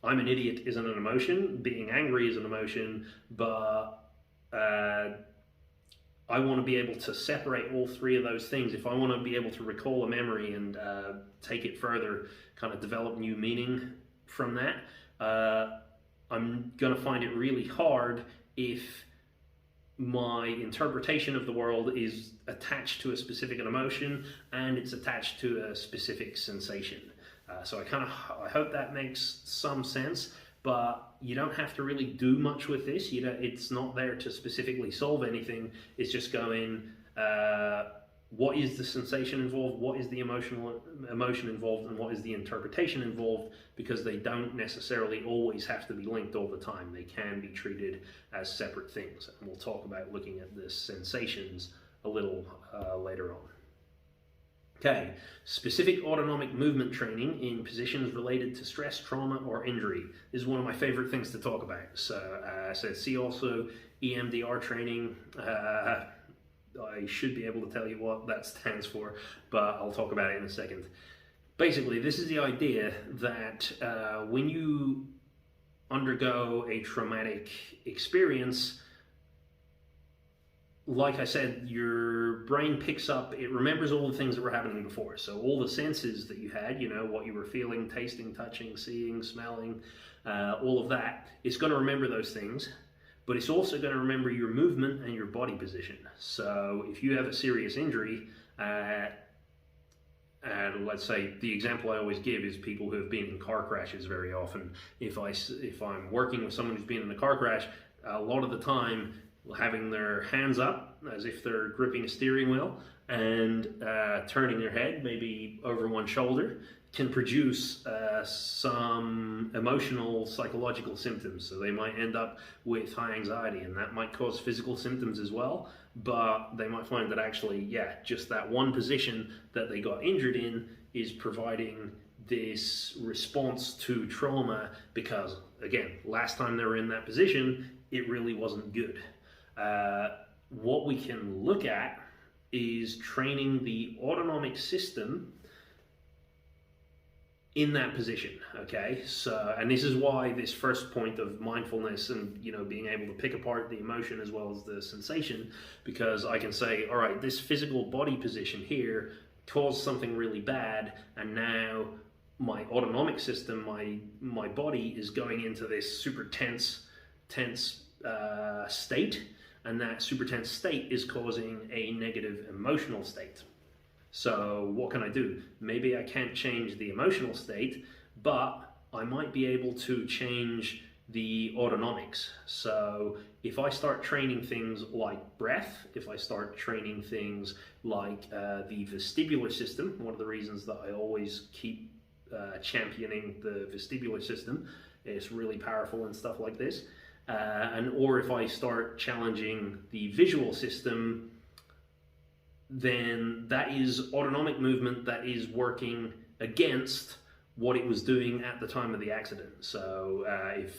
I'm an idiot isn't an emotion, being angry is an emotion, but I want to be able to separate all three of those things. If I want to be able to recall a memory and take it further, kind of develop new meaning from that, I'm going to find it really hard if my interpretation of the world is attached to a specific emotion and it's attached to a specific sensation. So I hope that makes some sense, but you don't have to really do much with this. It's not there to specifically solve anything. It's just going, what is the sensation involved, what is the emotion involved, and what is the interpretation involved, because they don't necessarily always have to be linked all the time. They can be treated as separate things, and we'll talk about looking at the sensations a little later on. Okay, specific autonomic movement training in positions related to stress, trauma, or injury. This is one of my favorite things to talk about. So see also EMDR training. I should be able to tell you what that stands for, but I'll talk about it in a second. Basically, this is the idea that when you undergo a traumatic experience, like I said, your brain picks up, it remembers all the things that were happening before. So all the senses that you had, what you were feeling, tasting, touching, seeing, smelling, all of that, it's going to remember those things. But it's also going to remember your movement and your body position. So if you have a serious injury, And let's say the example I always give is people who have been in car crashes very often. If I'm working with someone who's been in a car crash, a lot of the time having their hands up as if they're gripping a steering wheel and turning their head maybe over one shoulder can produce some emotional psychological symptoms. So they might end up with high anxiety, and that might cause physical symptoms as well, but they might find that actually, yeah, just that one position that they got injured in is providing this response to trauma because, again, last time they were in that position, it really wasn't good. What we can look at is training the autonomic system in that position. Okay, so, and this is why this first point of mindfulness and, you know, being able to pick apart the emotion as well as the sensation, because I can say, all right, this physical body position here caused something really bad, and now my autonomic system, my body is going into this super tense state, and that super tense state is causing a negative emotional state. So what can I do? Maybe I can't change the emotional state, but I might be able to change the autonomics. So if I start training things like breath, if I start training things like the vestibular system, one of the reasons that I always keep championing the vestibular system, it's really powerful and stuff like this, or if I start challenging the visual system, then that is autonomic movement that is working against what it was doing at the time of the accident. So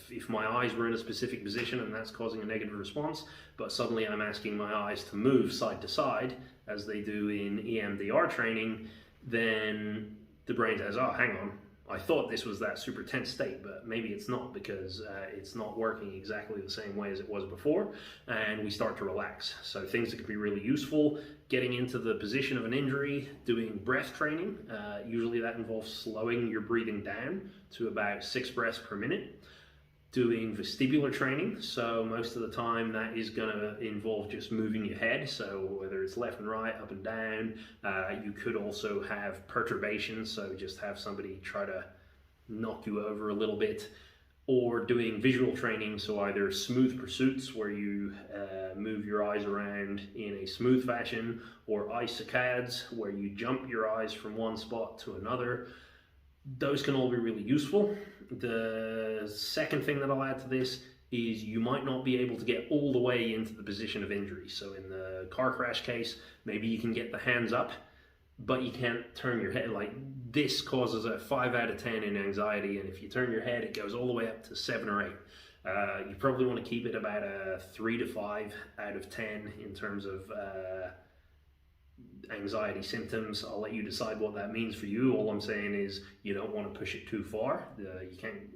if my eyes were in a specific position and that's causing a negative response, but suddenly I'm asking my eyes to move side to side, as they do in EMDR training, then the brain says, oh, hang on, I thought this was that super tense state, but maybe it's not, because it's not working exactly the same way as it was before, and we start to relax. So things that could be really useful: getting into the position of an injury, doing breath training. Usually that involves slowing your breathing down to about 6 breaths per minute. Doing vestibular training, so most of the time that is going to involve just moving your head, so whether it's left and right, up and down. You could also have perturbations, so just have somebody try to knock you over a little bit, or doing visual training, so either smooth pursuits where you move your eyes around in a smooth fashion, or eye saccades where you jump your eyes from one spot to another. Those can all be really useful. The second thing that I'll add to this is you might not be able to get all the way into the position of injury. So in the car crash case, maybe you can get the hands up, but you can't turn your head. Like, this causes a 5 out of 10 in anxiety, and if you turn your head, it goes all the way up to 7 or 8. You probably want to keep it about a 3 to 5 out of 10 in terms of anxiety symptoms. I'll let you decide what that means for you. All I'm saying is you don't want to push it too far.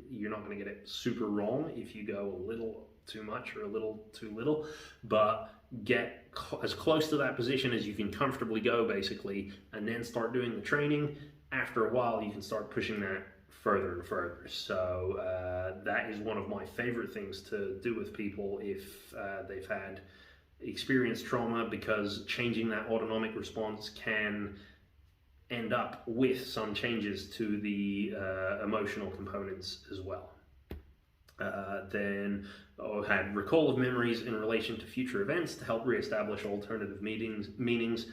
You're not going to get it super wrong if you go a little too much or a little too little, but get as close to that position as you can comfortably go, basically, and then start doing the training. After a while, you can start pushing that further and further. So that is one of my favorite things to do with people if they've had experienced trauma, because changing that autonomic response can end up with some changes to the emotional components as well. Then I had recall of memories in relation to future events to help reestablish alternative meanings.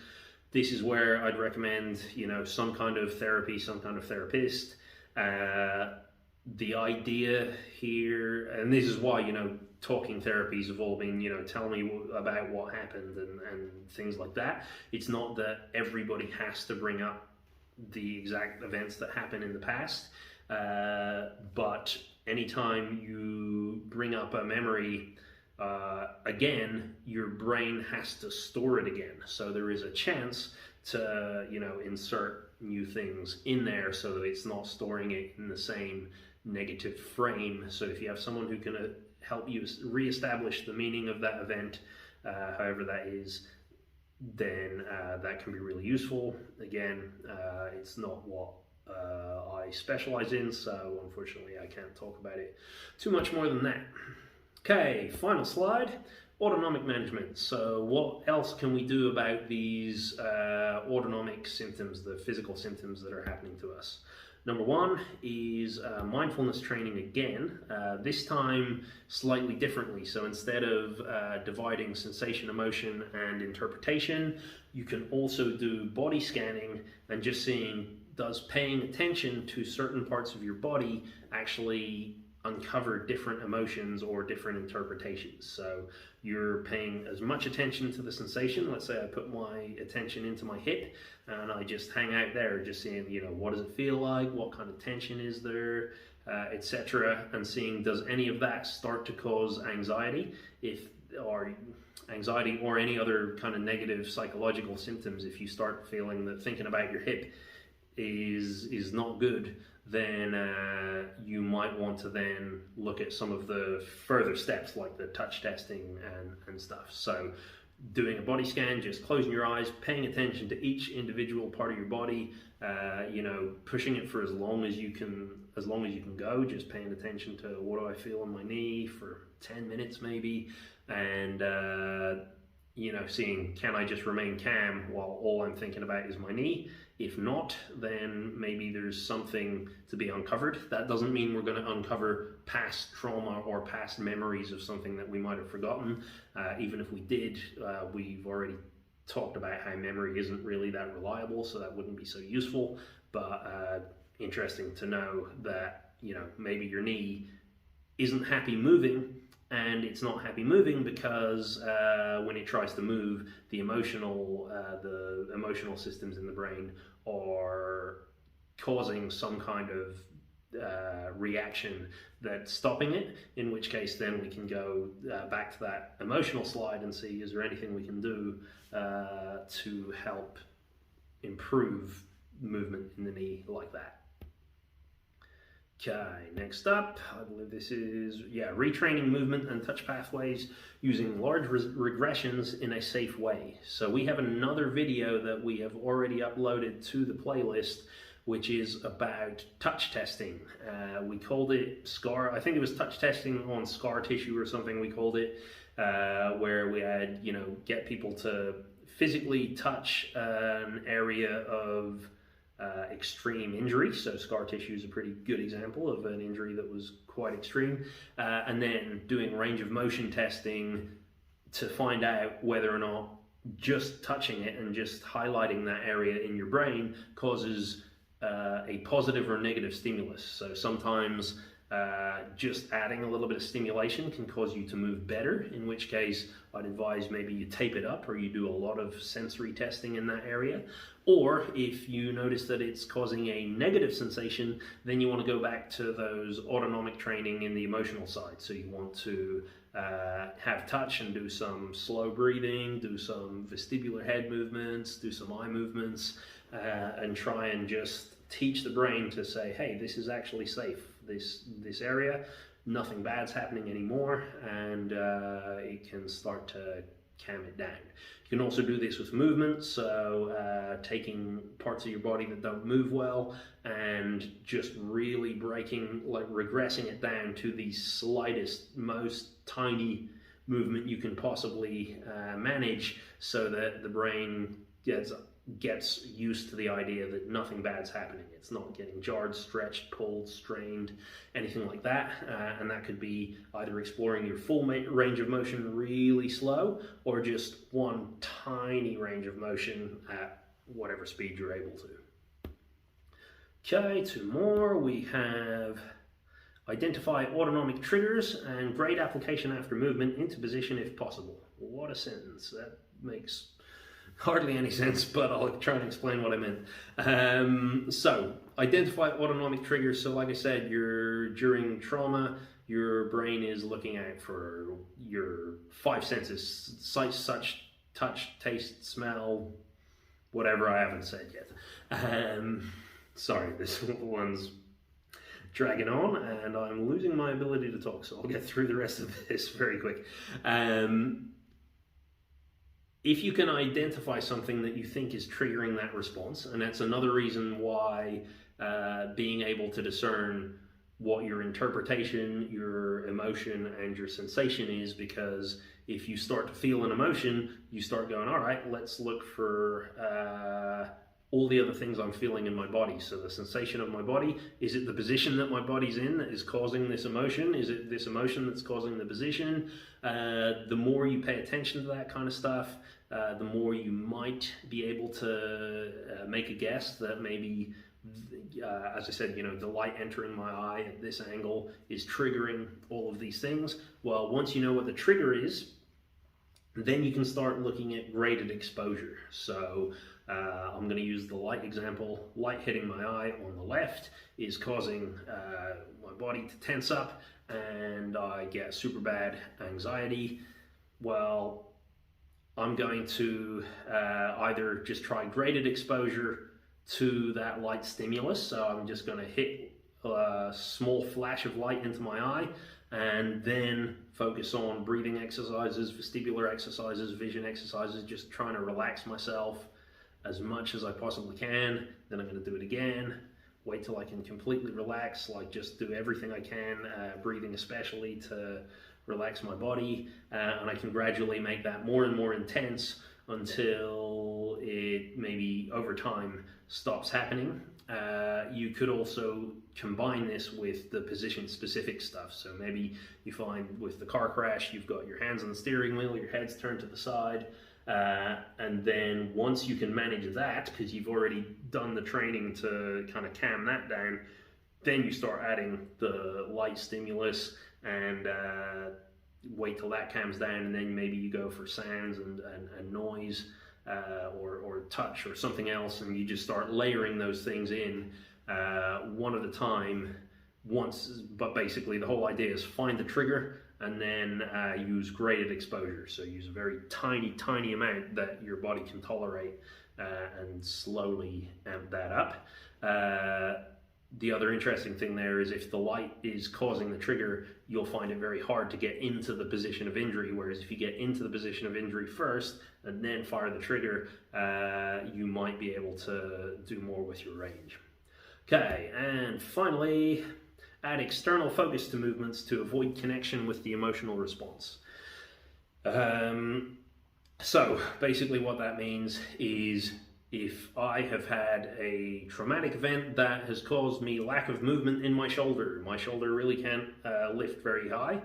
This is where I'd recommend, some kind of therapy, some kind of therapist. The idea here, and this is why, talking therapies have all been, tell me about what happened and things like that. It's not that everybody has to bring up the exact events that happened in the past, but anytime you bring up a memory again, your brain has to store it again. So there is a chance to, insert new things in there so that it's not storing it in the same negative frame. So if you have someone who can help you reestablish the meaning of that event, however that is, then that can be really useful. Again, it's not what I specialize in, so unfortunately I can't talk about it too much more than that. Okay, final slide. autonomic management. So what else can we do about these autonomic symptoms, the physical symptoms that are happening to us? Number one is mindfulness training again, this time slightly differently. So instead of dividing sensation, emotion, and interpretation, you can also do body scanning and just seeing, does paying attention to certain parts of your body actually uncover different emotions or different interpretations. So you're paying as much attention to the sensation. Let's say I put my attention into my hip and I just hang out there, just seeing, what does it feel like, what kind of tension is there, etc., and seeing, does any of that start to cause anxiety, or any other kind of negative psychological symptoms. If you start feeling that thinking about your hip is not good, then you might want to then look at some of the further steps like the touch testing and stuff. So doing a body scan, just closing your eyes, paying attention to each individual part of your body, pushing it for as long as you can go, just paying attention to, what do I feel in my knee for 10 minutes maybe, and seeing, can I just remain calm while all I'm thinking about is my knee? If not, then maybe there's something to be uncovered. That doesn't mean we're going to uncover past trauma or past memories of something that we might have forgotten. Even if we did, we've already talked about how memory isn't really that reliable, so that wouldn't be so useful. But interesting to know that, maybe your knee isn't happy moving, and it's not happy moving because when it tries to move, the emotional systems in the brain are causing some kind of reaction that's stopping it, in which case then we can go back to that emotional slide and see, is there anything we can do to help improve movement in the knee like that. Okay, next up, I believe this is, retraining movement and touch pathways using large regressions in a safe way. So we have another video that we have already uploaded to the playlist, which is about touch testing. We called it I think it was touch testing on scar tissue or something we called it, where we had, get people to physically touch an area of extreme injury. So scar tissue is a pretty good example of an injury that was quite extreme, and then doing range of motion testing to find out whether or not just touching it and just highlighting that area in your brain causes a positive or negative stimulus. So sometimes just adding a little bit of stimulation can cause you to move better, in which case I'd advise maybe you tape it up or you do a lot of sensory testing in that area. Or if you notice that it's causing a negative sensation, then you want to go back to those autonomic training in the emotional side. So you want to have touch and do some slow breathing, do some vestibular head movements, do some eye movements, and try and just teach the brain to say, hey, this is actually safe. This area, nothing bad's happening anymore, and it can start to calm it down. You can also do this with movement, so taking parts of your body that don't move well and just really regressing it down to the slightest, most tiny movement you can possibly manage, so that the brain gets used to the idea that nothing bad's happening. It's not getting jarred, stretched, pulled, strained, anything like that. And that could be either exploring your full range of motion really slow, or just one tiny range of motion at whatever speed you're able to. Okay, two more. We have identify autonomic triggers and grade application after movement into position if possible. What a sentence. That makes hardly any sense, but I'll try and explain what I meant. So, identify autonomic triggers. So like I said, during trauma, your brain is looking out for your five senses: sight, touch, taste, smell, whatever I haven't said yet. Sorry, this one's dragging on and I'm losing my ability to talk, so I'll get through the rest of this very quick. If you can identify something that you think is triggering that response, and that's another reason why being able to discern what your interpretation, your emotion, and your sensation is, because if you start to feel an emotion, you start going, all right, let's look for all the other things I'm feeling in my body. So the sensation of my body, is it the position that my body's in that is causing this emotion? Is it this emotion that's causing the position? The more you pay attention to that kind of stuff, the more you might be able to make a guess that maybe, as I said, the light entering my eye at this angle is triggering all of these things. Well, once you know what the trigger is, then you can start looking at graded exposure. So I'm going to use the light example. Light hitting my eye on the left is causing my body to tense up, and I get super bad anxiety. Well, I'm going to either just try graded exposure to that light stimulus. So I'm just going to hit a small flash of light into my eye, and then focus on breathing exercises, vestibular exercises, vision exercises, just trying to relax myself as much as I possibly can. Then I'm going to do it again, wait till I can completely relax, like just do everything I can, breathing especially, to relax my body, and I can gradually make that more and more intense until it maybe over time stops happening. You could also combine this with the position specific stuff. So maybe you find with the car crash, you've got your hands on the steering wheel, your head's turned to the side, and then once you can manage that, because you've already done the training to kind of calm that down, then you start adding the light stimulus and wait till that calms down, and then maybe you go for sounds and noise, or touch or something else, and you just start layering those things in one at a time once. But basically the whole idea is find the trigger and then use graded exposure. So use a very tiny amount that your body can tolerate, and slowly amp that up. The other interesting thing there is if the light is causing the trigger, you'll find it very hard to get into the position of injury, whereas if you get into the position of injury first and then fire the trigger, you might be able to do more with your range. Okay, and finally, add external focus to movements to avoid connection with the emotional response. So basically what that means is, if I have had a traumatic event that has caused me lack of movement in my shoulder really can't lift very high,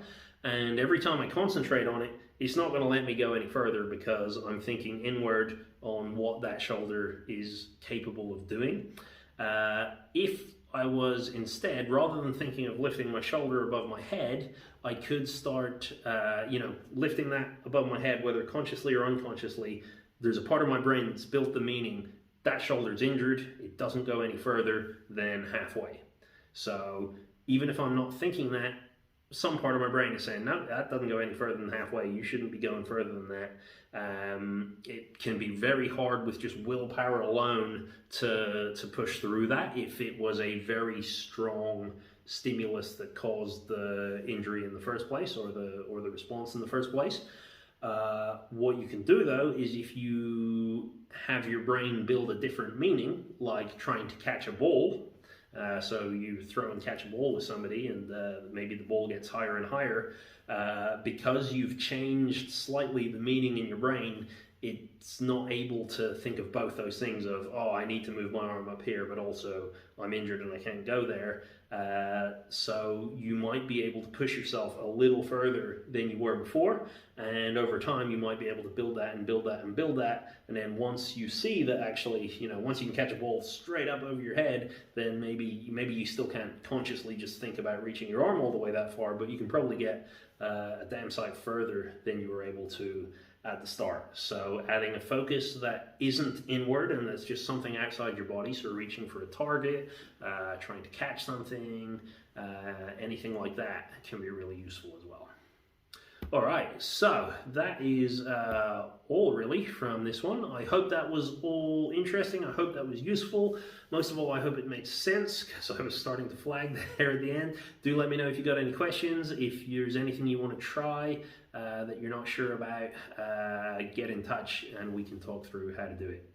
and every time I concentrate on it, it's not going to let me go any further because I'm thinking inward on what that shoulder is capable of doing. If I was instead, rather than thinking of lifting my shoulder above my head, I could start lifting that above my head, whether consciously or unconsciously. There's a part of my brain that's built the meaning that shoulder's injured, it doesn't go any further than halfway. So even if I'm not thinking that, some part of my brain is saying, no, that doesn't go any further than halfway, you shouldn't be going further than that. It can be very hard with just willpower alone to push through that if it was a very strong stimulus that caused the injury in the first place, or the response in the first place. What you can do though is, if you have your brain build a different meaning, like trying to catch a ball, so you throw and catch a ball with somebody, and maybe the ball gets higher and higher, because you've changed slightly the meaning in your brain, it's not able to think of both those things of, oh, I need to move my arm up here, but also I'm injured and I can't go there. So you might be able to push yourself a little further than you were before, and over time you might be able to build that and build that and build that, and then once you see that actually, once you can catch a ball straight up over your head, then maybe you still can't consciously just think about reaching your arm all the way that far, but you can probably get a damn sight further than you were able to at the start. So adding a focus that isn't inward and that's just something outside your body, so reaching for a target, trying to catch something, anything like that can be really useful as well. All right, so that is all really from this one. I hope that was all interesting. I hope that was useful. Most of all, I hope it makes sense, because I was starting to flag there at the end. Do let me know if you got any questions. If there's anything you want to try that you're not sure about, get in touch and we can talk through how to do it.